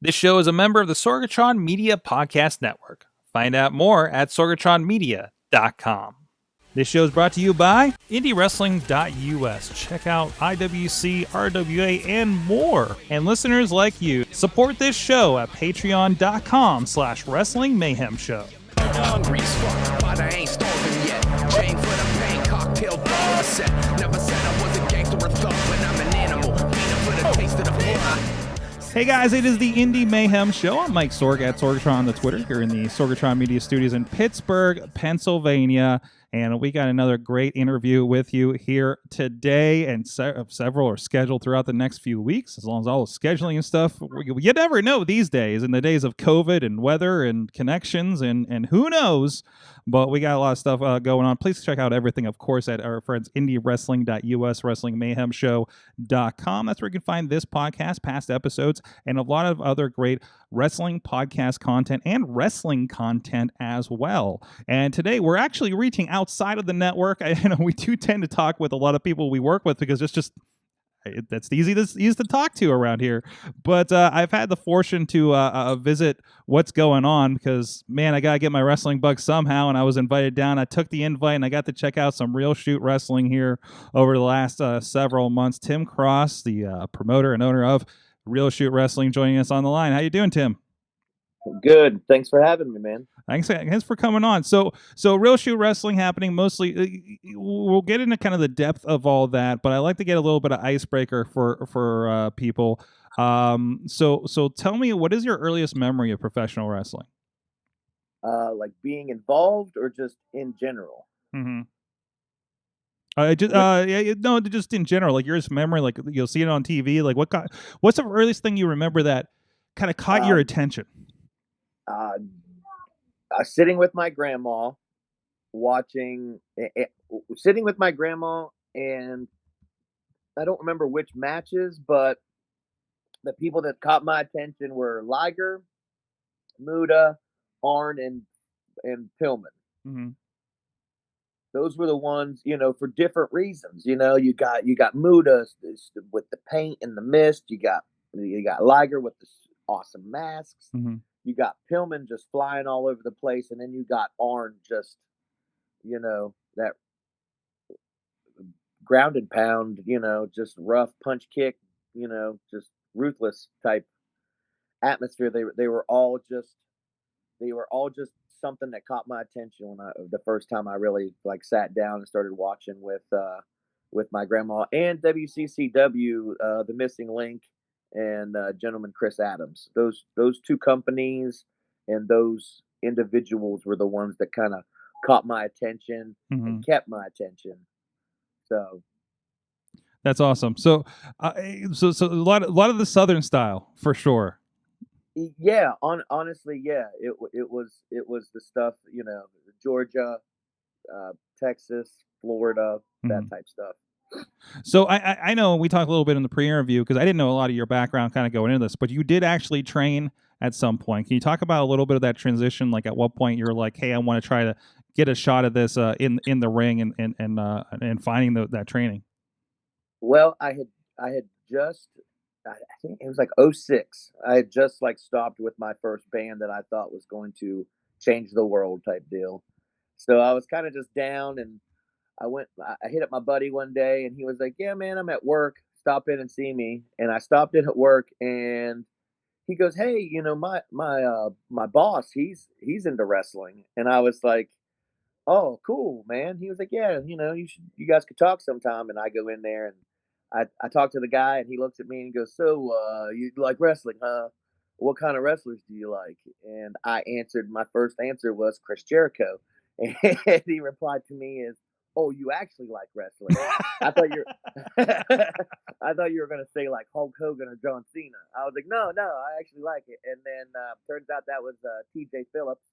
This show is a member of the Sorgatron Media Podcast Network. Find out more at sorgatronmedia.com. This show is brought to you by IndyWrestling.us. Check out IWC, RWA, and more. And listeners like you, support this show at patreon.com/Wrestling Mayhem Show. Hungry as fuck, but I ain't starving yet. Chain for the pain, cocktail bar set. Never said I was a gangster or thug, but I'm an animal. Feeding for the taste of the floor. Hey guys, it is the Indy Mayhem Show. I'm Mike Sorg at Sorgatron on the Twitter here in the Sorgatron Media Studios in Pittsburgh, Pennsylvania. And we got another great interview with you here today, and several are scheduled throughout the next few weeks, as long as all the scheduling and stuff. You never know these days, in the days of COVID and weather and connections and who knows. But we got a lot of stuff going on. Please check out everything, of course, at our friends IndyWrestling.us, WrestlingMayhemShow.com. That's where you can find this podcast, past episodes, and a lot of other great wrestling podcast content and wrestling content as well. And today we're actually reaching outside of the network. We do tend to talk with a lot of people we work with because it's just that's easy to talk to around here. But I've had the fortune to visit what's going on because, man, I got to get my wrestling bug somehow, and I was invited down. I took the invite, and I got to check out some Real Shoot Wrestling here over the last several months. Tim Cross, the promoter and owner of Real Shoot Wrestling, joining us on the line. How you doing, Tim? Good. Thanks for having me, man. Thanks for coming on. So Real Shoot Wrestling happening mostly. We'll get into kind of the depth of all that, but I like to get a little bit of icebreaker for people. So tell me, what is your earliest memory of professional wrestling? Like being involved or just in general? Mm-hmm. Just in general, like your memory, like you'll see it on TV. Like what's the earliest thing you remember that kind of caught your attention? Sitting with my grandma, sitting with my grandma, and I don't remember which matches, but the people that caught my attention were Liger, Muda, Arn, and Pillman. Mm-hmm. Those were the ones, for different reasons. You got Muda with the paint and the mist. You got Liger with the awesome masks. Mm-hmm. You got Pillman just flying all over the place, and then you got Arn just, that ground and pound, just rough punch kick, just ruthless type atmosphere. They were all just something that caught my attention the first time I really sat down and started watching with my grandma, and WCCW, the Missing Link, and gentleman Chris Adams. Those two companies and those individuals were the ones that kind of caught my attention and kept my attention. So that's awesome. So so a lot of the Southern style for sure. Yeah, honestly, yeah, it was the stuff, Georgia, Texas, Florida, that type stuff. So I know we talked a little bit in the pre-interview because I didn't know a lot of your background kind of going into this, but you did actually train at some point. Can you talk about a little bit of that transition? Like at what point you're like, hey, I want to try to get a shot at this in the ring and finding that training? Well, I had just, I think it was like 06. I had just stopped with my first band that I thought was going to change the world type deal. So I was kind of just down, and I hit up my buddy one day, and he was like, yeah, man, I'm at work. Stop in and see me. And I stopped in at work, and he goes, hey, my boss, he's into wrestling. And I was like, oh, cool, man. He was like, yeah, you guys could talk sometime. And I go in there, and I talk to the guy, and he looks at me and goes, so you like wrestling, huh? What kind of wrestlers do you like? And my first answer was Chris Jericho. And he replied to me as, oh, you actually like wrestling. I thought you were going to say like Hulk Hogan or John Cena. I was like, no, I actually like it. And then turns out that was TJ Phillips.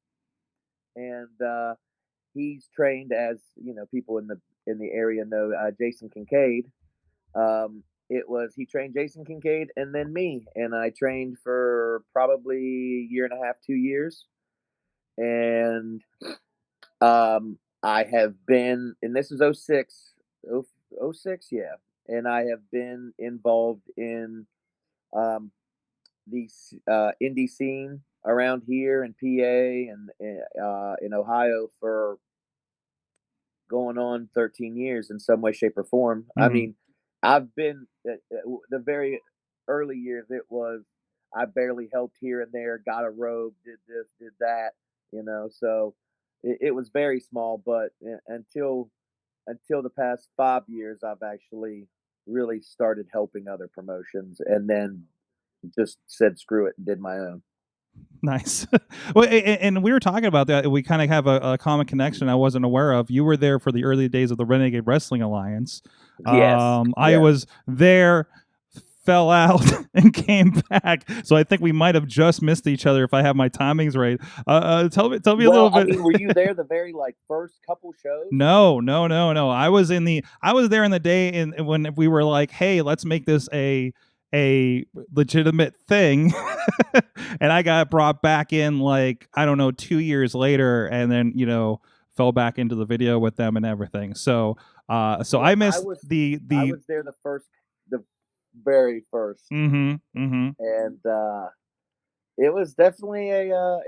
And he's trained, as people in the area know, Jason Kincaid. He trained Jason Kincaid and then me, and I trained for probably a year and a half, 2 years. And I have been, and this is 06, yeah. And I have been involved in the indie scene around here in PA and in Ohio for going on 13 years in some way, shape, or form. I mean, I've been the very early years. It was I barely helped here and there, got a robe, did this, did that, So it was very small. But until the past 5 years, I've actually really started helping other promotions, and then just said screw it and did my own. Nice. Well, and we were talking about that. We kind of have a common connection I wasn't aware of. You were there for the early days of the Renegade Wrestling Alliance. Yes. I was there, fell out, and came back. So I think we might have just missed each other if I have my timings right. Tell me a little bit. I mean, were you there the very first couple shows? No. I was there in the day when we were like, hey, let's make this a legitimate thing. And I got brought back in 2 years later, and then fell back into the video with them and everything. So I missed the I was there the very first. and it was definitely a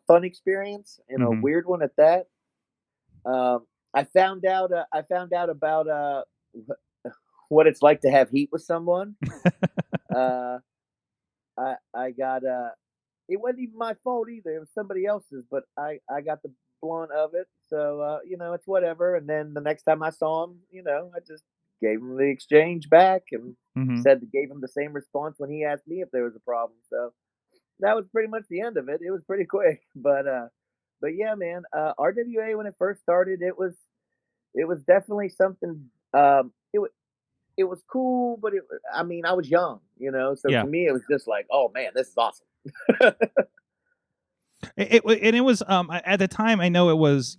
fun experience and a weird one at that. I found out about what it's like to have heat with someone. I got it wasn't even my fault either. It was somebody else's, but I got the blunt of it. So it's whatever. And then the next time I saw him, I just gave him the exchange back and gave him the same response when he asked me if there was a problem. So that was pretty much the end of it. It was pretty quick, but yeah, man. RWA, when it first started, it was definitely something. It was cool, but I was young, so Yeah. to me, it was just like, oh man, this is awesome. It was at the time, I know it was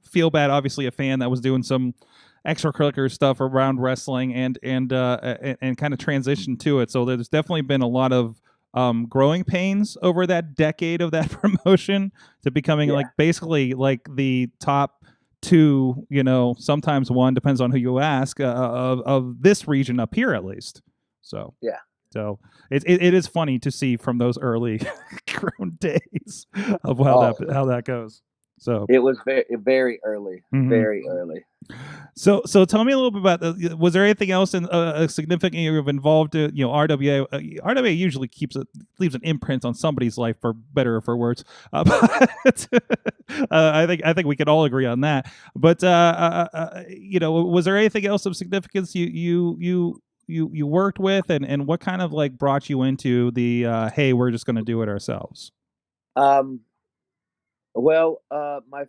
Feel Bad, obviously a fan that was doing some extracurricular stuff around wrestling and kind of transitioned to it. So there's definitely been a lot of growing pains over that decade of that promotion to becoming basically the top two, sometimes one, depends on who you ask, of this region up here at least. So yeah. So it is funny to see from those early grown days of how that goes. So it was very, very early, very early. So tell me a little bit about was there anything else in significant you've involved in? RWA RWA usually leaves an imprint on somebody's life, for better or for worse. But I think we can all agree on that. But was there anything else of significance you worked with, and what kind of brought you into the hey, we're just going to do it ourselves? Well, my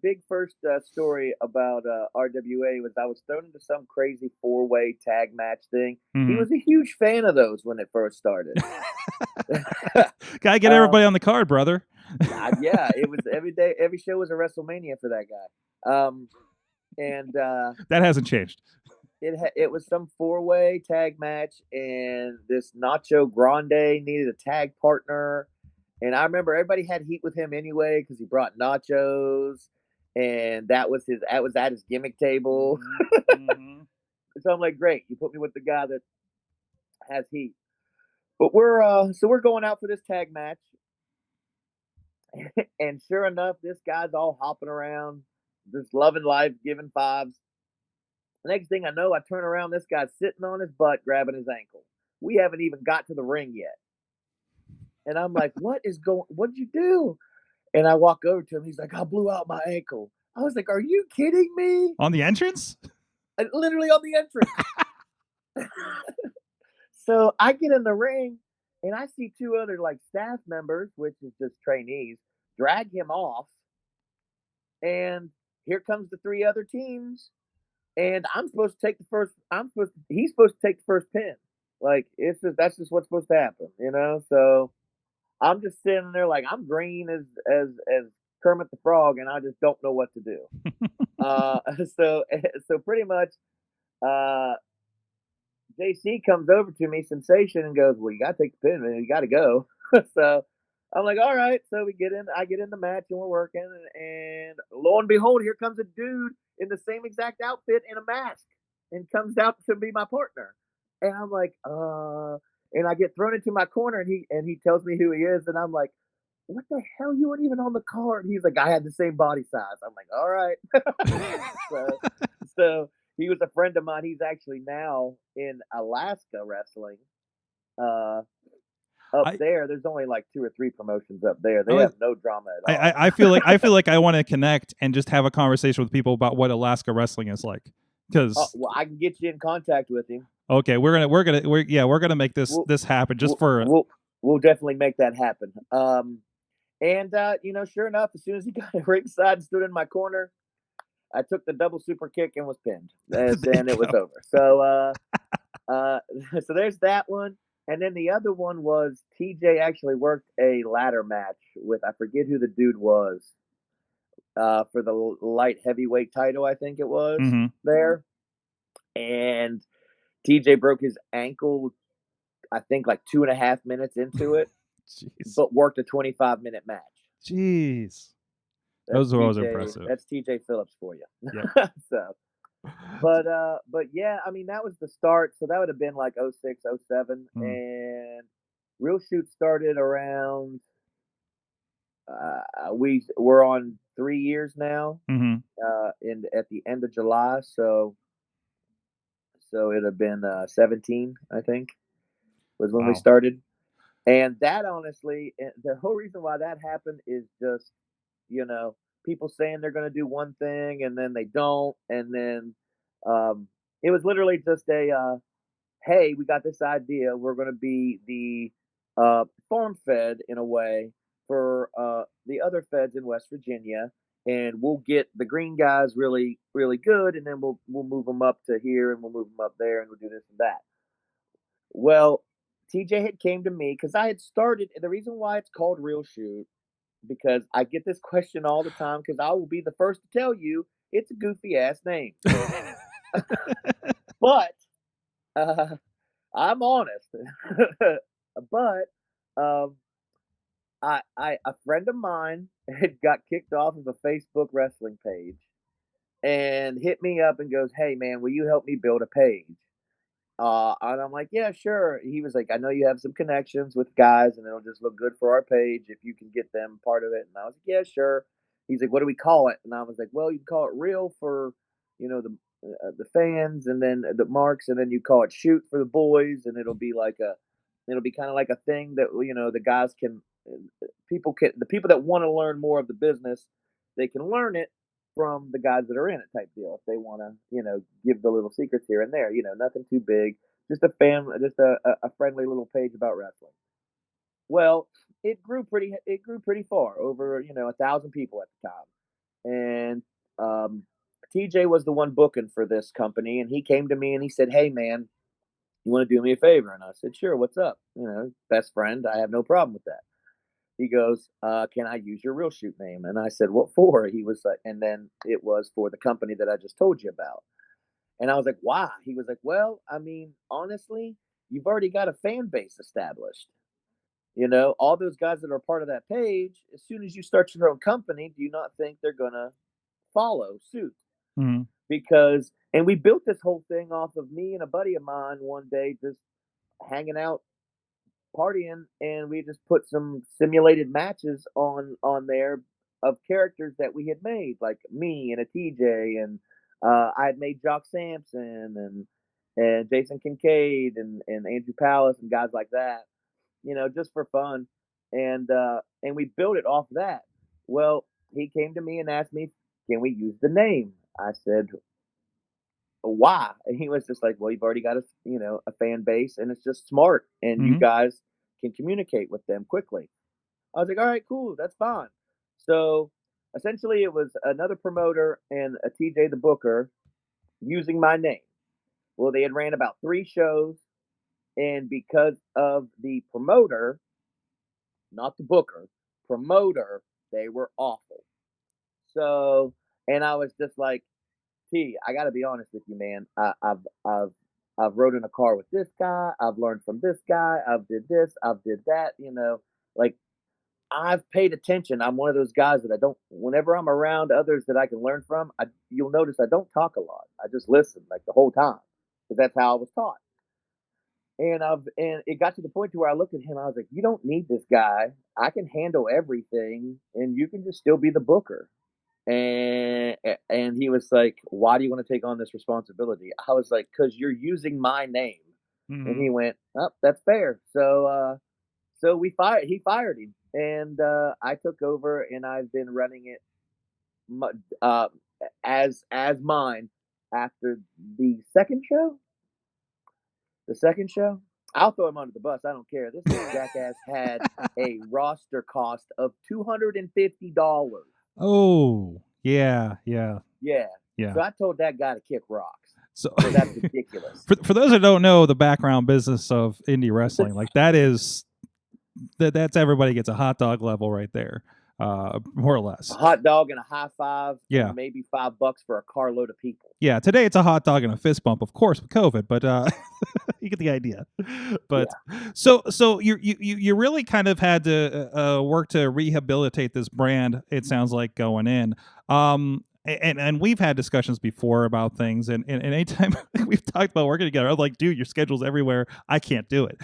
big first story about RWA was I was thrown into some crazy 4-way tag match thing. He was a huge fan of those when it first started. Gotta get everybody on the card, brother. Yeah, it was every day. Every show was a WrestleMania for that guy. And that hasn't changed. It was some 4-way tag match, and this Nacho Grande needed a tag partner. And I remember everybody had heat with him anyway because he brought nachos, and that was at his gimmick table. So I'm like, great, you put me with the guy that has heat. But we're going out for this tag match, and sure enough, this guy's all hopping around, just loving life, giving fives. The next thing I know, I turn around, this guy's sitting on his butt, grabbing his ankle. We haven't even got to the ring yet. And I'm like, what'd you do? And I walk over to him. He's like, I blew out my ankle. I was like, are you kidding me? On the entrance? Literally on the entrance. So I get in the ring, and I see two other staff members, which is just trainees, drag him off. And here comes the 3 other teams. And he's supposed to take the first pin. That's just what's supposed to happen, So I'm just sitting there I'm green as Kermit the Frog, and I just don't know what to do. So pretty much, JC comes over to me, Sensation, and goes, "Well, you got to take the pin, man. You got to go." So I'm like, "All right." So I get in the match, and we're working, and lo and behold, here comes a dude in the same exact outfit and a mask, and comes out to be my partner. And I'm like, and I get thrown into my corner, and he tells me who he is, and I'm like, what the hell? You weren't even on the card. He's like, I had the same body size. I'm like, all right. so, so he was a friend of mine. He's actually now in Alaska wrestling. Up I, there, there's only like 2 or 3 promotions up there. They I, have no drama at all. I feel like I want to connect and just have a conversation with people about what Alaska wrestling is like. Because well, I can get you in contact with him. okay, we're gonna make this happen just for. We'll definitely make that happen. And sure enough, as soon as he got ringside and stood in my corner, I took the double super kick and was pinned. Then it was over. So so there's that one. And then the other one was TJ actually worked a ladder match with, I forget who the dude was, for the light heavyweight title, I think it was there. And TJ broke his ankle, I think like 2.5 minutes into it, but worked a 25-minute match. Jeez. Those were always impressive. That's TJ Phillips for you. Yep. So, but yeah, I mean, that was the start. So that would have been like 06, 07. And Real Shoot started around, we're on 3 years now, at the end of July. So it'd have been 17, I think, was when we started. And that, honestly, the whole reason why that happened is just, people saying they're going to do one thing and then they don't. And then it was literally just hey, we got this idea. We're going to be the farm fed, in a way, for the other feds in West Virginia. And we'll get the green guys really, really good. And then we'll move them up to here, and we'll move them up there, and we'll do this and that. Well, TJ had came to me because I had started. The reason why it's called Real Shoot, because I get this question all the time, because I will be the first to tell you it's a goofy ass name. But I'm honest. But a friend of mine had got kicked off of a Facebook wrestling page and hit me up and goes, "Hey man, will you help me build a page?" And I'm like, "Yeah, sure." He was like, "I know you have some connections with guys, and it'll just look good for our page if you can get them part of it." And I was like, "Yeah, sure." He's like, "What do we call it?" And I was like, "Well, you can call it Real for, the fans, and then the marks, and then you call it Shoot for the boys, and it'll be kind of like a thing that the guys can, the people that want to learn more of the business, they can learn it from the guys that are in it, type deal. If they want to, give the little secrets here and there, nothing too big, just a friendly little page about wrestling." Well, it grew pretty far, over 1,000 people at the time, and TJ was the one booking for this company, and he came to me and he said, "Hey man, you want to do me a favor?" And I said, "Sure, what's up?" Best friend, I have no problem with that. He goes, "Can I use your Real Shoot name?" And I said, "What for?" He was like, and then it was for the company that I just told you about. And I was like, "Why?" He was like, "Well, I mean, honestly, you've already got a fan base established. All those guys that are part of that page, as soon as you start your own company, do you not think they're going to follow suit?" Because, and we built this whole thing off of me and a buddy of mine one day just hanging out, partying, and we just put some simulated matches on there of characters that we had made, like me and a TJ, and I had made Jock Sampson and Jason Kincaid and Andrew Palace and guys like that, just for fun, and we built it off that. Well, he came to me and asked me, "Can we use the name?" I said, "Why?" And he was just like, "Well, you've already got a fan base, and it's just smart, and you guys can communicate with them quickly." I was like, "All right, cool, that's fine." So essentially, it was another promoter and a TJ the booker using my name. Well, they had ran about 3 shows, and because of the promoter, not the booker, promoter, they were awful. So, and I was just like, "T, I got to be honest with you, man. I've rode in a car with this guy. I've learned from this guy. I've did this. I've did that. Like, I've paid attention. I'm one of those guys that I don't. Whenever I'm around others that I can learn from, you'll notice I don't talk a lot. I just listen, like, the whole time, because that's how I was taught." and it got to the point to where I looked at him. I was like, you don't need this guy. I can handle everything, and you can just still be the booker. And he was like, why do you want to take on this responsibility? I was like, because you're using my name. And he went, oh, that's fair. So he fired him, and I took over, and I've been running it as mine after the second show. I'll throw him under the bus. I don't care. This jackass had a roster cost of $250. Oh, yeah. Yeah. So I told that guy to kick rocks. So that's ridiculous. For those that don't know the background business of indie wrestling, like that's everybody gets a hot dog level right there, more or less. A hot dog and a high five. Yeah. And maybe $5 for a carload of people. Yeah. Today it's a hot dog and a fist bump, of course, with COVID, but you get the idea. But yeah. So you really kind of had to work to rehabilitate this brand. It sounds like going in. And we've had discussions before about things, and anytime we've talked about working together, I'm like, dude, your schedule's everywhere. I can't do it.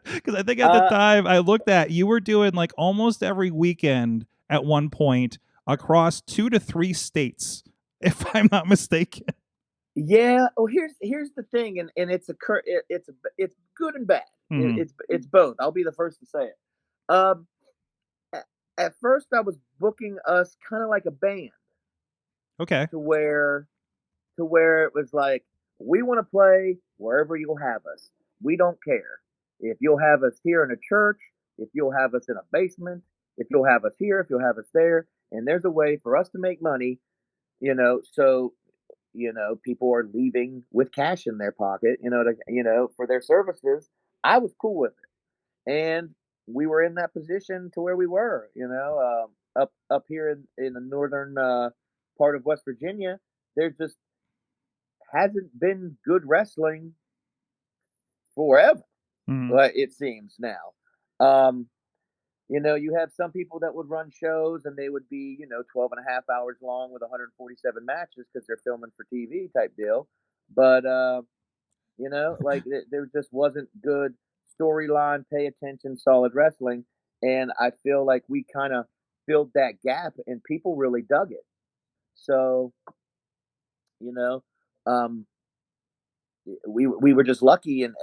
Because I think at the time I looked at, you were doing like almost every weekend at one point across 2 to 3 states, if I'm not mistaken. Yeah. Oh, here's the thing, and it's good and bad. It's both. I'll be the first to say it. At first, I was booking us kind of like a band. Okay. To where it was like, we want to play wherever you'll have us. We don't care if you'll have us here in a church, if you'll have us in a basement, if you'll have us here, if you'll have us there. And there's a way for us to make money, so, people are leaving with cash in their pocket, for their services. I was cool with it. And we were in that position to where we were, up here in the northern part of West Virginia. There just hasn't been good wrestling forever, it seems now. You have some people that would run shows, and they would be, 12 and a half hours long with 147 matches because they're filming for TV type deal. But, there just wasn't good storyline, pay attention, solid wrestling. And I feel like we kind of filled that gap, and people really dug it. So, we were just lucky, and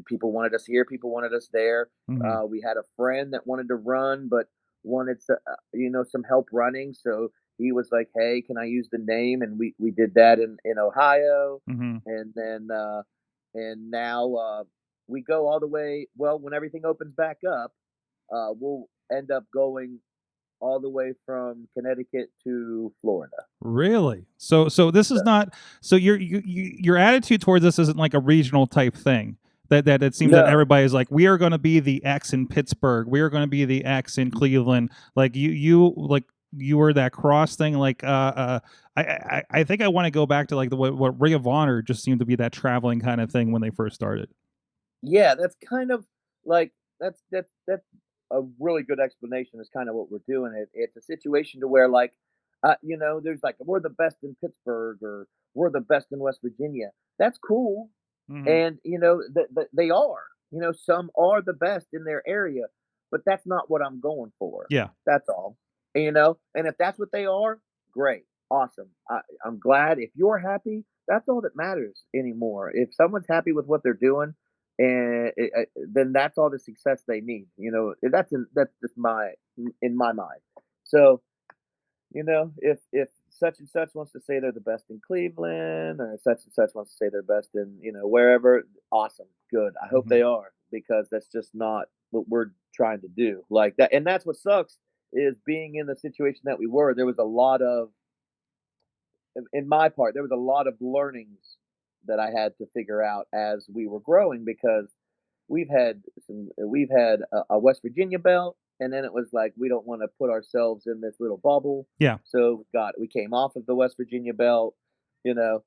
people wanted us here, people wanted us there. We had a friend that wanted to run, but wanted some help running. So he was like, "Hey, can I use the name?" And we did that in Ohio, and then and now we go all the way. Well, when everything opens back up, we'll end up going all the way from Connecticut to Florida. Really? So this is not. So your attitude towards this isn't like a regional type thing. That it seems that everybody's like, we are going to be the X in Pittsburgh. We are going to be the X in Cleveland. Like you were that cross thing. Like I think I want to go back to like what Ring of Honor just seemed to be, that traveling kind of thing when they first started. Yeah, that's kind of like that's a really good explanation. Is kind of what we're doing. It's a situation to where like, there's like, we're the best in Pittsburgh, or we're the best in West Virginia. That's cool. And they are. Some are the best in their area, but that's not what I'm going for. Yeah, that's all. And if that's what they are, great, awesome. I'm glad. If you're happy, that's all that matters anymore. If someone's happy with what they're doing, and then that's all the success they need. That's just in my mind. So, if such and such wants to say they're the best in Cleveland, or such and such wants to say they're best in, wherever, awesome, good. I hope they are, because that's just not what we're trying to do. Like that, and that's what sucks, is being in the situation that we were. There was a lot of, in my part, there was a lot of learnings that I had to figure out as we were growing, because we've had a West Virginia belt. And then it was like, we don't want to put ourselves in this little bubble. Yeah. So we came off of the West Virginia belt, and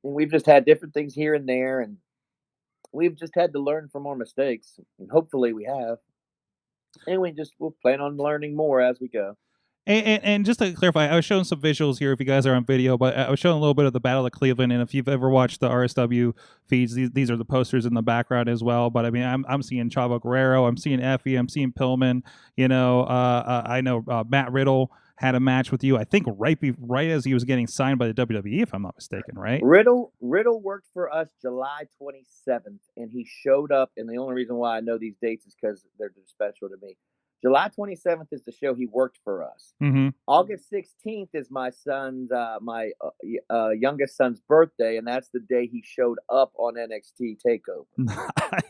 we've just had different things here and there, and we've just had to learn from our mistakes, and hopefully we have. And we'll plan on learning more as we go. And just to clarify, I was showing some visuals here if you guys are on video, but I was showing a little bit of the Battle of Cleveland. And if you've ever watched the RSW feeds, these are the posters in the background as well. But I mean, I'm seeing Chavo Guerrero, I'm seeing Effie, I'm seeing Pillman. You know, I know Matt Riddle had a match with you, I think right as he was getting signed by the WWE, if I'm not mistaken, right? Riddle worked for us July 27th, and he showed up. And the only reason why I know these dates is because they're just special to me. July 27th is the show he worked for us. Mm-hmm. August 16th is my son's, my youngest son's birthday, and that's the day he showed up on NXT TakeOver.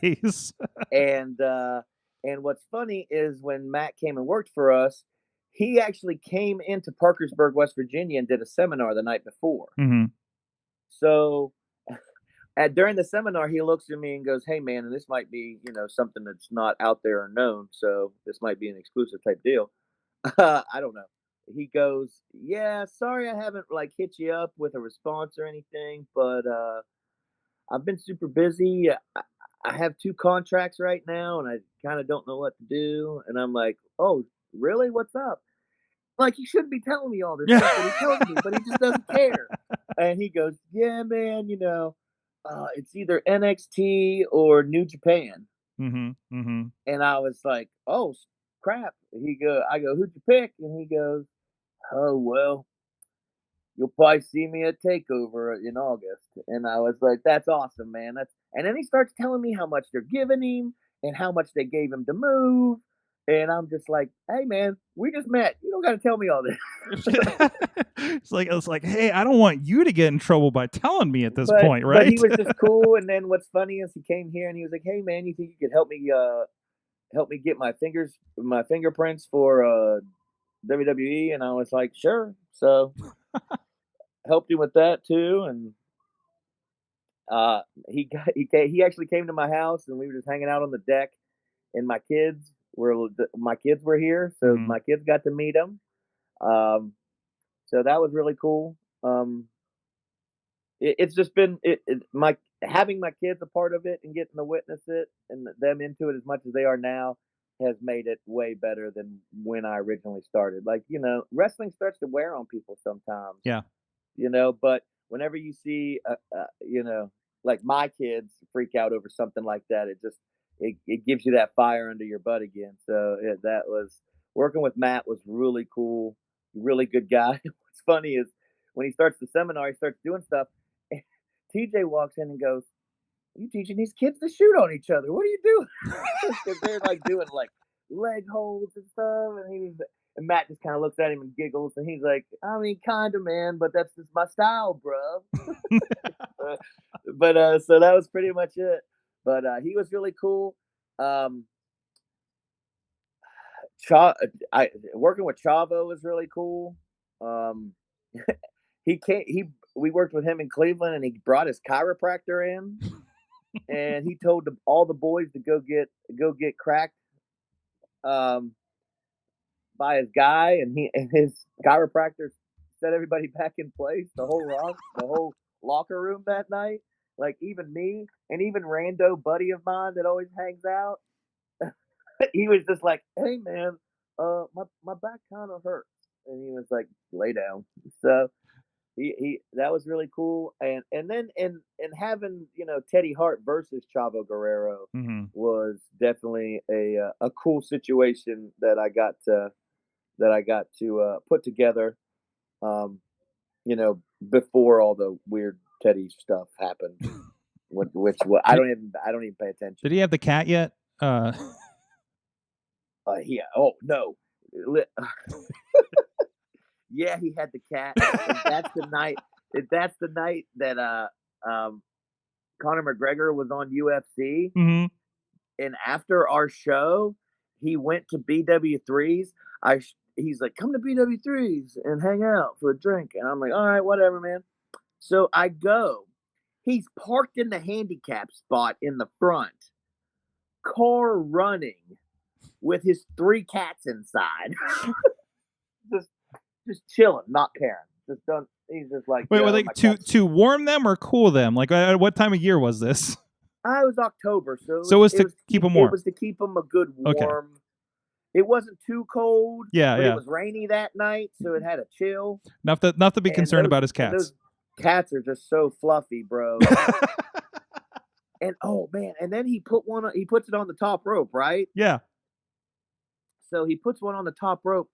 Nice. And what's funny is when Matt came and worked for us, he actually came into Parkersburg, West Virginia, and did a seminar the night before. Mm-hmm. So during the seminar, he looks at me and goes, "Hey, man, and this might be, something that's not out there or known. So this might be an exclusive type deal." I don't know. He goes, "Yeah, sorry, I haven't hit you up with a response or anything, but I've been super busy. I have 2 contracts right now, and I kind of don't know what to do." And I'm like, "Oh, really? What's up?" He shouldn't be telling me all this stuff that he tells me, but he just doesn't care. And he goes, "Yeah, man, it's either NXT or New Japan." Mm-hmm. Mm-hmm. And I was like, "Oh, crap." I go, "Who'd you pick?" And he goes, "Oh, well, you'll probably see me at TakeOver in August." And I was like, "That's awesome, man." And then he starts telling me how much they're giving him and how much they gave him to move. And I'm just like, "Hey, man, we just met. You don't got to tell me all this." It's like, hey, I don't want you to get in trouble by telling me at this point, right? But he was just cool. And then what's funny is he came here and he was like, "Hey, man, you think you could help me get my fingerprints for WWE?" And I was like, "Sure." So helped him with that too. And he actually came to my house and we were just hanging out on the deck. And my kids were here, so Mhm. my kids got to meet him. So that was really cool. It's just been having my kids a part of it and getting to witness it and them into it as much as they are now has made it way better than when I originally started. Wrestling starts to wear on people sometimes. Yeah. But whenever you see, my kids freak out over something like that, it gives you that fire under your butt again. So that was working with Matt was really cool, really good guy. What's funny is when he starts the seminar, he starts doing stuff. TJ walks in and goes, "You teaching these kids to shoot on each other? What are you doing?" Because they're doing leg holds and stuff, and Matt just kind of looks at him and giggles, and he's like, "I mean, kind of, man, but that's just my style, bro." So that was pretty much it. But he was really cool. Working with Chavo was really cool. We worked with him in Cleveland, and he brought his chiropractor in, and he told all the boys to go get cracked by his guy, and his chiropractor set everybody back in place. The whole locker room that night, even me and even rando buddy of mine that always hangs out. He was just like, "Hey, man, my back kind of hurts," and he was like, "Lay down." So he that was really cool. And then having Teddy Hart versus Chavo Guerrero Mm-hmm. was definitely a cool situation that I got to put together. Before all the weird Teddy stuff happened, which I don't even pay attention. Did he have the cat yet? Yeah. Oh no. Yeah, he had the cat. And that's the night. That's the night that Conor McGregor was on UFC. Mm-hmm. And after our show, he went to BW3's. He's like, "Come to BW3's and hang out for a drink." And I'm like, "All right, whatever, man." So I go. He's parked in the handicap spot in the front, car running, with his 3 cats inside. just chilling, not caring. Just done. He's just like, wait, were they to warm them or cool them? What time of year was this? It was October, so it was to keep them warm. It was to keep them a good warm. Okay. it wasn't too cold, Yeah, but yeah. it was rainy that night, so it had a chill. Enough to be concerned about his And cats. those cats are just so fluffy, bro. And oh man, and then he puts it on the top rope, right? Yeah. So he puts one on the top rope,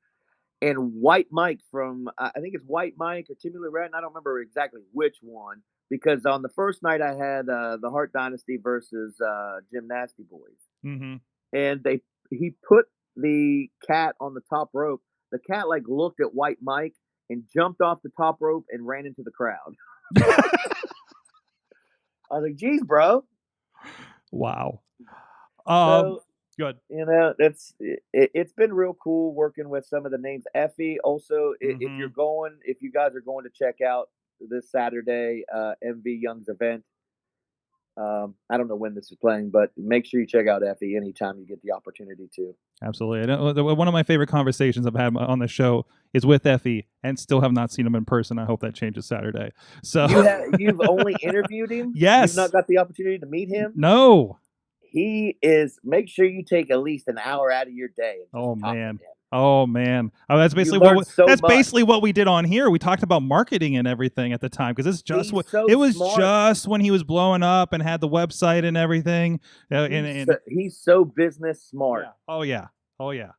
and White Mike from I think it's White Mike or Timmy Lorette, I don't remember exactly which one, because on the first night I had the Hart Dynasty versus Jim Nasty Boys, Mm-hmm. and he put the cat on the top rope. The cat like looked at White Mike and jumped off the top rope and ran into the crowd. I was like, "Geez, bro." Wow. So Good. it's been real cool working with some of the names. Effie, also, if you guys are going to check out this Saturday, MV Young's event, I don't know when this is playing, but make sure you check out Effie anytime you get the opportunity to. Absolutely. One of my favorite conversations I've had on the show is with Effie, and still have not seen him in person. I hope that changes Saturday. So You've only interviewed him? Yes. You've not got the opportunity to meet him? No. He is. Make sure you take at least an hour out of your day and just Oh talk to man. him. Oh man. Oh, that's basically learn so much. basically what we did on here. We talked about marketing and everything at the time, because it's just He's it was smart. just when he was blowing up and had the website and everything. He's so business smart. Yeah. Oh yeah. Oh yeah.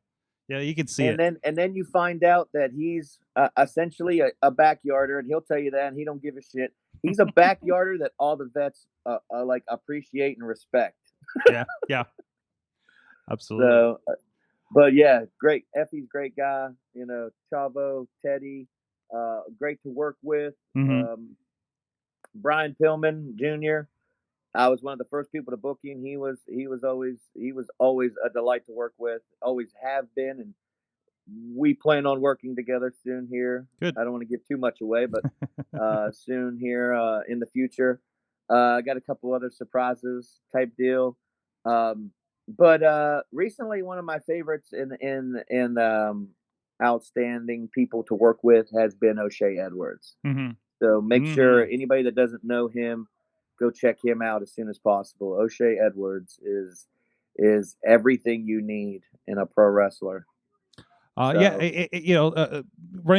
Yeah, you can see it. And then you find out that he's essentially a backyarder, and he'll tell you that, and he don't give a shit. He's a backyarder that all the vets like appreciate and respect. Yeah. Absolutely. So, but yeah, great. Effie's great guy. Chavo, Teddy, great to work with. Mhm. Brian Pillman Jr. I was one of the first people to book him. He was always a delight to work with. Always have been, and we plan on working together soon here. Good. I don't want to give too much away, but soon here in the future. I got a couple other surprises type deal. But recently, one of my favorites in outstanding people to work with has been O'Shea Edwards. Mhm. So make sure anybody that doesn't know him, go check him out as soon as possible. O'Shea Edwards is everything you need in a pro wrestler. Running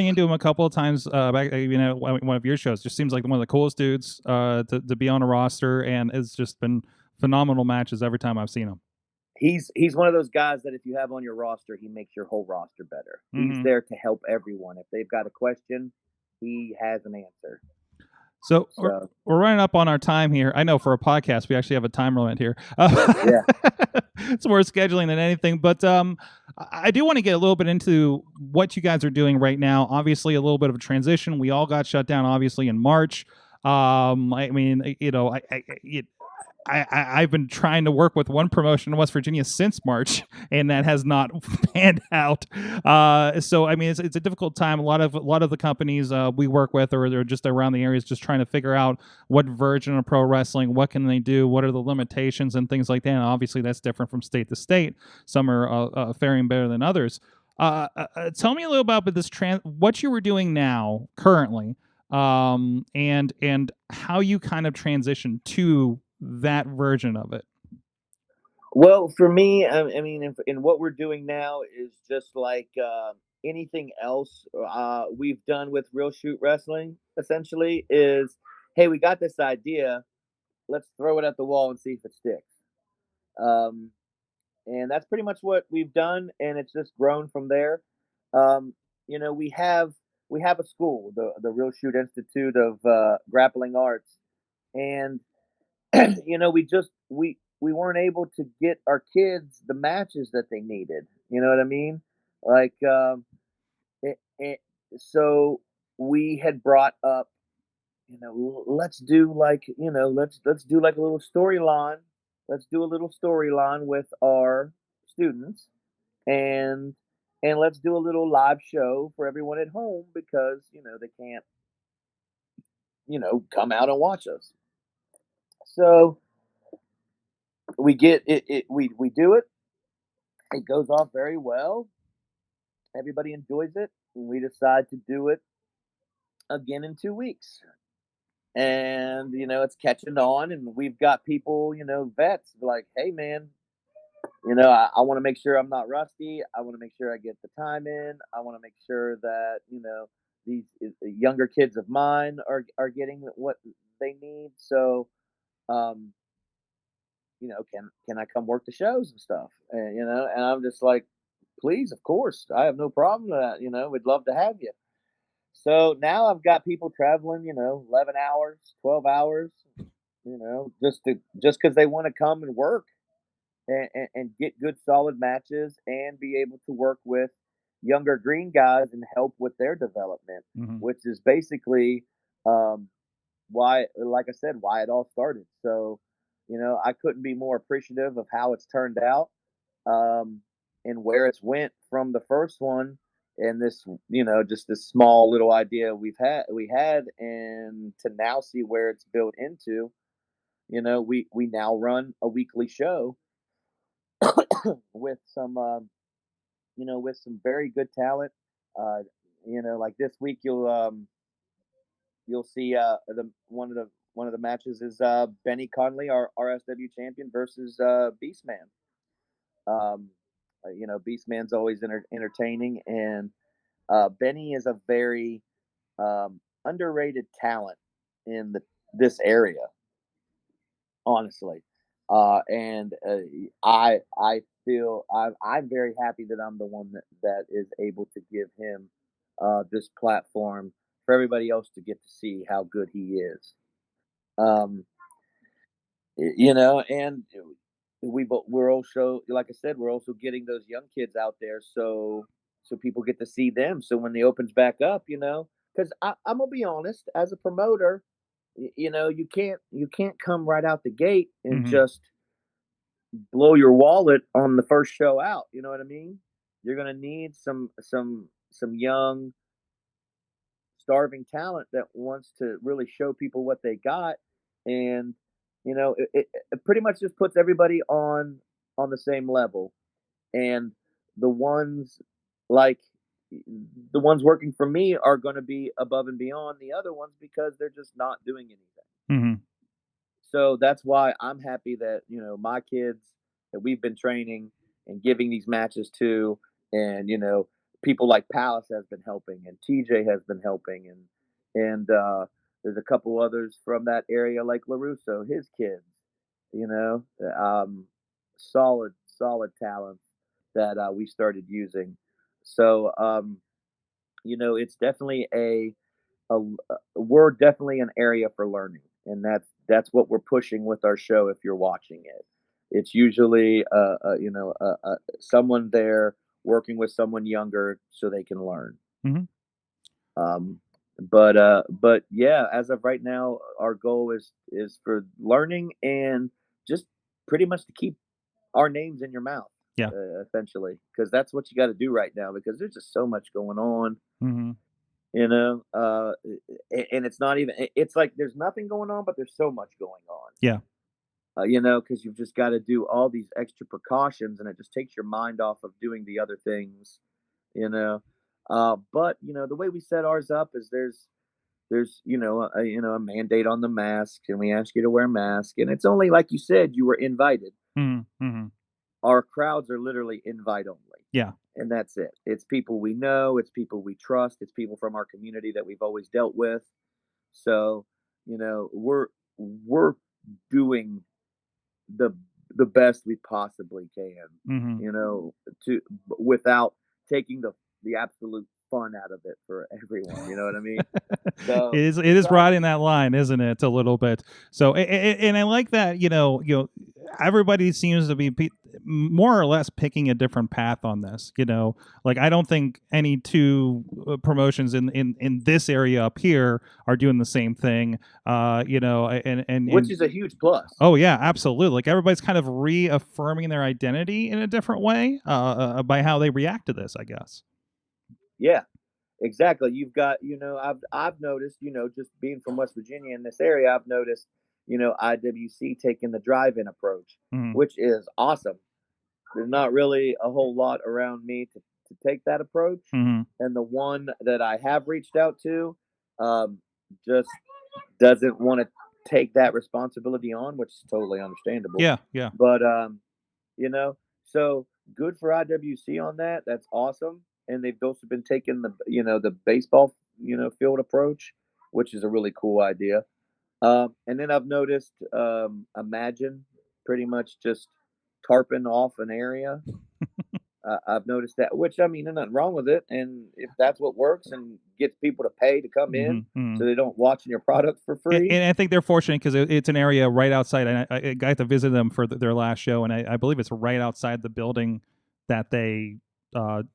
into him a couple of times back, one of your shows, just seems like one of the coolest dudes to be on a roster, and it's just been phenomenal matches every time I've seen him. He's one of those guys that if you have on your roster, he makes your whole roster better. He's there to help everyone. If they've got a question, he has an answer. So we're running up on our time here. I know for a podcast, we actually have a time limit here. Yeah. It's more scheduling than anything. But I do want to get a little bit into what you guys are doing right now. Obviously, a little bit of a transition. We all got shut down, obviously, in March. I've been trying to work with one promotion in West Virginia since March, and that has not panned out. So I mean, it's a difficult time. A lot of the companies we work with, or they're just around the areas, just trying to figure out what version of pro wrestling, what can they do, what are the limitations and things like that. And obviously, that's different from state to state. Some are faring better than others. Tell me a little about this what you were doing now currently, and how you kind of transitioned to that version of it. Well, for me, I mean, in what we're doing now is just like anything else we've done with Real Shoot Wrestling, essentially, is, hey, we got this idea, let's throw it at the wall and see if it sticks. And that's pretty much what we've done, and it's just grown from there. We have a school, the Real Shoot Institute of Grappling Arts, and we weren't able to get our kids the matches that they needed. You know what I mean? Like, so we had brought up, let's do like, let's do like a little storyline. Let's do a little storyline with our students, and let's do a little live show for everyone at home, because they can't come out and watch us. So we get it, we do it. It goes off very well. Everybody enjoys it. And we decide to do it again in 2 weeks. And it's catching on, and we've got people, vets like, hey man, I want to make sure I'm not rusty. I want to make sure I get the time in. I want to make sure that, these younger kids of mine are getting what they need. So, um, can I come work the shows and stuff? And I'm just like, please, of course, I have no problem with that. We'd love to have you. So now I've got people traveling, 11 hours, 12 hours, just because they want to come and work and get good solid matches and be able to work with younger green guys and help with their development, Mhm. which is basically why, like I said, why it all started. So, I couldn't be more appreciative of how it's turned out, and where it's went from the first one, and this, just this small little idea we had, and to now see where it's built into. We now run a weekly show with some, with some very good talent. Uh, like this week, you'll see one of the matches is Benny Conley, our RSW champion, versus Beastman. Beastman's always entertaining, and Benny is a very underrated talent in this area, honestly. And I feel I'm very happy that I'm the one that is able to give him this platform for everybody else to get to see how good he is. Um, and we're also, like I said, we're also getting those young kids out there, so people get to see them. So when the opens back up, because I'm gonna be honest, as a promoter, you can't come right out the gate and Mhm. just blow your wallet on the first show out. You know what I mean? You're gonna need some young starving talent that wants to really show people what they got, and it pretty much just puts everybody on the same level, and the ones like the ones working for me are going to be above and beyond the other ones because they're just not doing anything. Mhm. So that's why I'm happy that, my kids that we've been training and giving these matches to, and, people like Palace has been helping, and TJ has been helping, and there's a couple others from that area like LaRusso, his kids, you know, solid talent that we started using. So, it's definitely a we're definitely an area for learning, and that's what we're pushing with our show. If you're watching it, it's usually someone there working with someone younger so they can learn. Mhm. Um, but yeah, as of right now, our goal is for learning and just pretty much to keep our names in your mouth, Yeah. essentially, because that's what you got to do right now because there's just so much going on. Mhm. You know, and it's not even. It's like there's nothing going on, but there's so much going on. Yeah. Because you've just got to do all these extra precautions, and it just takes your mind off of doing the other things. You know, but the way we set ours up is there's a mandate on the mask, and we ask you to wear a mask, and it's only like you said, you were invited. Mhm. Mhm. Our crowds are literally invite only. Yeah. And that's it. It's people we know, it's people we trust, it's people from our community that we've always dealt with. So, we're doing the the best we possibly can, Mhm. you know, to without taking the absolute fun out of it for everyone. You know what I mean? So It is try to riding keep that line, isn't it? A little bit. So, and I like that. Everybody seems to be more or less picking a different path on this. Like I don't think any two promotions in this area up here are doing the same thing. which is a huge plus. Oh yeah, absolutely. Like everybody's kind of reaffirming their identity in a different way by how they react to this, I guess. Yeah, exactly. You've got, I've noticed, just being from West Virginia in this area, I've noticed, IWC taking the drive-in approach, Mhm. which is awesome. There's not really a whole lot around me to take that approach. Mhm. And the one that I have reached out to just doesn't want to take that responsibility on, which is totally understandable. Yeah. Yeah. But you know, So good for IWC on that. That's awesome. And they've also been taking the baseball field approach, which is a really cool idea. And then I've noticed Imagine pretty much just tarping off an area. I've noticed that, which, I mean, there's nothing wrong with it. And if that's what works and gets people to pay to come in so they don't watch your product for free. And I think they're fortunate because it's an area right outside. And I got to visit them for their last show, and I believe it's right outside the building that they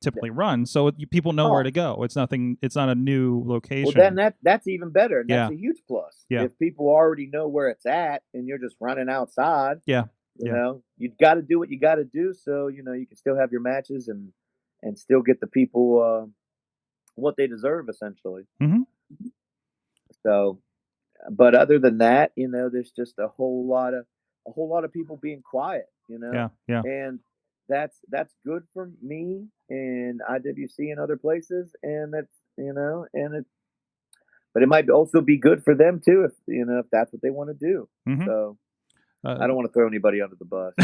typically run. So people know where to go. It's not a new location. Well, then that's even better. And that's Yeah. a huge plus. Yeah. If people already know where it's at and you're just running outside. Yeah. You know, you got to do what you got to do, so you can still have your matches and still get the people what they deserve, essentially. So, but other than that, there's just a whole lot of people being quiet. Yeah. And that's good for me and IWC and other places, and that's but it might also be good for them too if that's what they want to do. So. I don't want to throw anybody under the bus.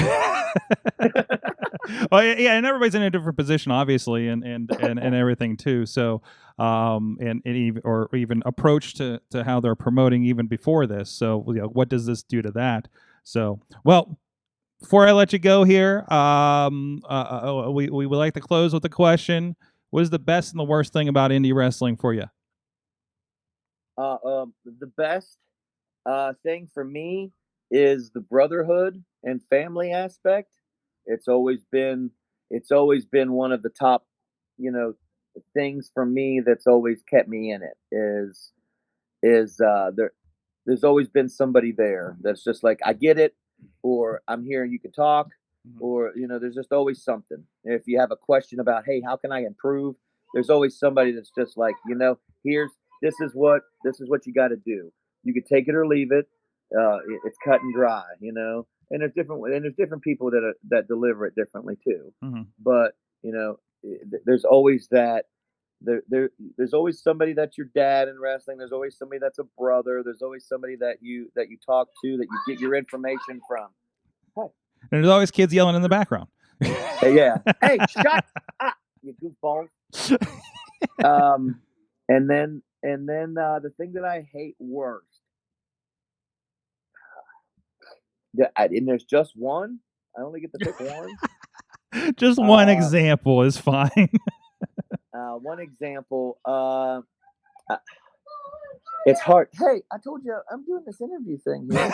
Well, yeah, and everybody's in a different position, obviously, and everything too. So, and even approach to how they're promoting even before this. So, what does this do to that? So, well, before I let you go here, we would like to close with a question: what is the best and the worst thing about indie wrestling for you? The best thing for me is the brotherhood and family aspect. It's always been one of the top, things for me that's always kept me in it there's always been somebody there that's just like, I get it, or I'm here and you can talk, or there's just always something. If you have a question about, hey, how can I improve, there's always somebody that's just like, this is what you got to do. You can take it or leave it. It's cut and dry, and there's different people that deliver it differently too. But there's always that. There's always somebody that's your dad in wrestling. There's always somebody that's a brother. There's always somebody that you talk to, that you get your information from. And there's always kids yelling in the background. Yeah. Hey, shut up, you goofball. And then the thing that I hate worst. And there's just one. I only get to pick one. Just one example is fine. One example. It's hard. Hey, I told you I'm doing this interview thing here.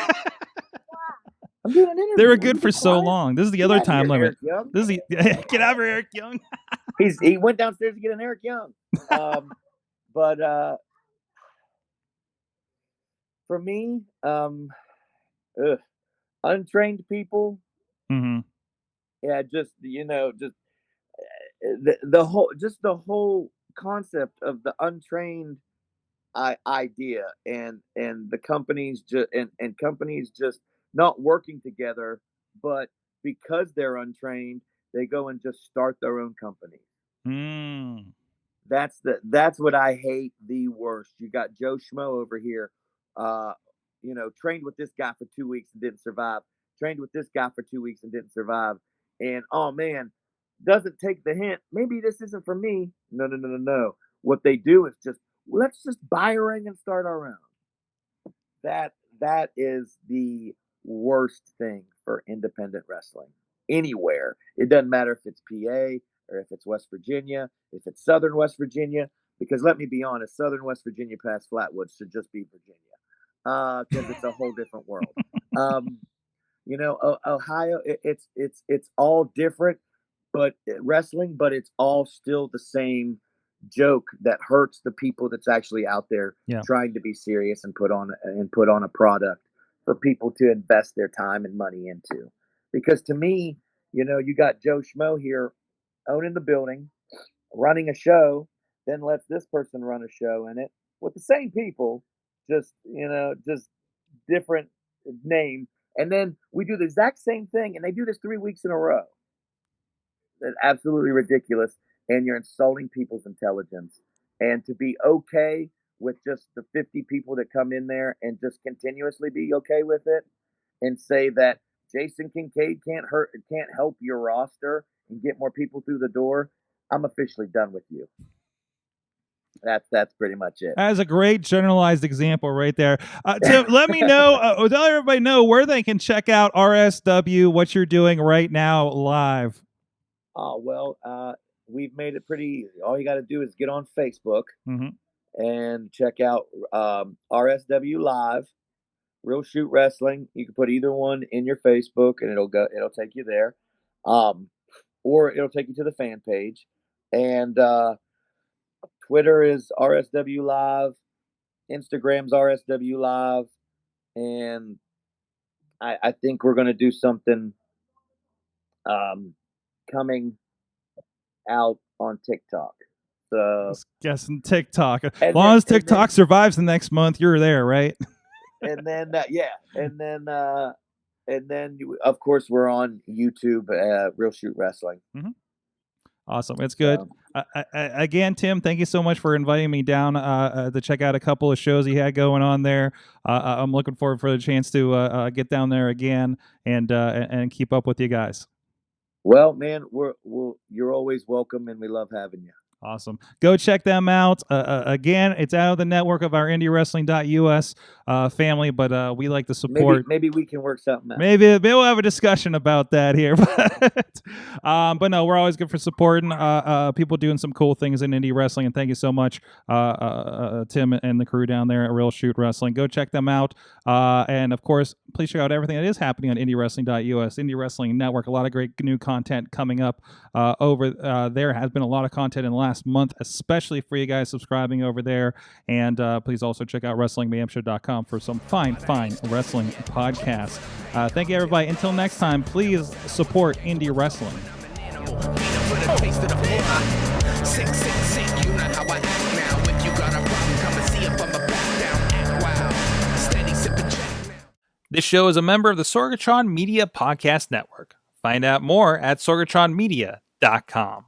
I'm doing an interview. They were good for so long. This is the other time limit. This is get out of here, Eric Young. He went downstairs to get an Eric Young. But for me, untrained people. Yeah, just the whole concept of the untrained idea and the companies just not working together, but because they're untrained, they go and just start their own company. That's what I hate the worst. You got Joe Schmo over here, trained with this guy for 2 weeks and didn't survive. Trained with this guy for 2 weeks and didn't survive. And oh man, doesn't take the hint. Maybe this isn't for me. No. What they do is let's just buy a ring and start our own. That is the worst thing for independent wrestling anywhere. It doesn't matter if it's PA or if it's West Virginia, if it's Southern West Virginia, because let me be honest, Southern West Virginia past Flatwood should just be Virginia, because it's a whole different world. Ohio, it's all different, but wrestling, but it's all still the same joke that hurts the people that's actually out there trying to be serious and put on a product for people to invest their time and money into. Because to me, you got Joe Schmo here owning the building, running a show, then lets this person run a show in it with the same people, just different name. And then we do the exact same thing, and they do this 3 weeks in a row. That's absolutely ridiculous, and you're insulting people's intelligence. And to be okay with just the 50 people that come in there and just continuously be okay with it and say that Jason Kincaid can't help your roster and get more people through the door, I'm officially done with you. That's pretty much it. That's a great generalized example right there. Tim, let me know, tell everybody know where they can check out RSW, what you're doing right now live. Oh, well, we've made it pretty easy. All you got to do is get on Facebook and check out RSW Live, Real Shoot Wrestling. You can put either one in your Facebook and it'll take you there. Or it'll take you to the fan page. And Twitter is RSW Live, Instagram's RSW Live, and I think we're going to do something coming out on TikTok. So guessing TikTok. As long as TikTok survives the next month, you're there, right? And then of course we're on YouTube, Real Shoot Wrestling. Awesome. It's good. Again, Tim, thank you so much for inviting me down to check out a couple of shows you had going on there. I'm looking forward for the chance to get down there again and keep up with you guys. Well, man, you're always welcome, and we love having you. Awesome. Go check them out. Again, it's out of the network of our IndyWrestling.us family, but we like to support. Maybe we can work something out. Maybe we'll have a discussion about that here. But no, we're always good for supporting people doing some cool things in indie wrestling. And thank you so much, Tim and the crew down there at Real Shoot Wrestling. Go check them out. And of course, please check out everything that is happening on IndyWrestling.us, Indie Wrestling Network. A lot of great new content coming up over there. Has been a lot of content in the last month, especially for you guys subscribing over there. And please also check out WrestlingMayhemShow.com for some fine wrestling podcasts. Thank you, everybody. Until next time, please support indie wrestling. This show is a member of the Sorgatron Media Podcast Network. Find out more at sorgatronmedia.com.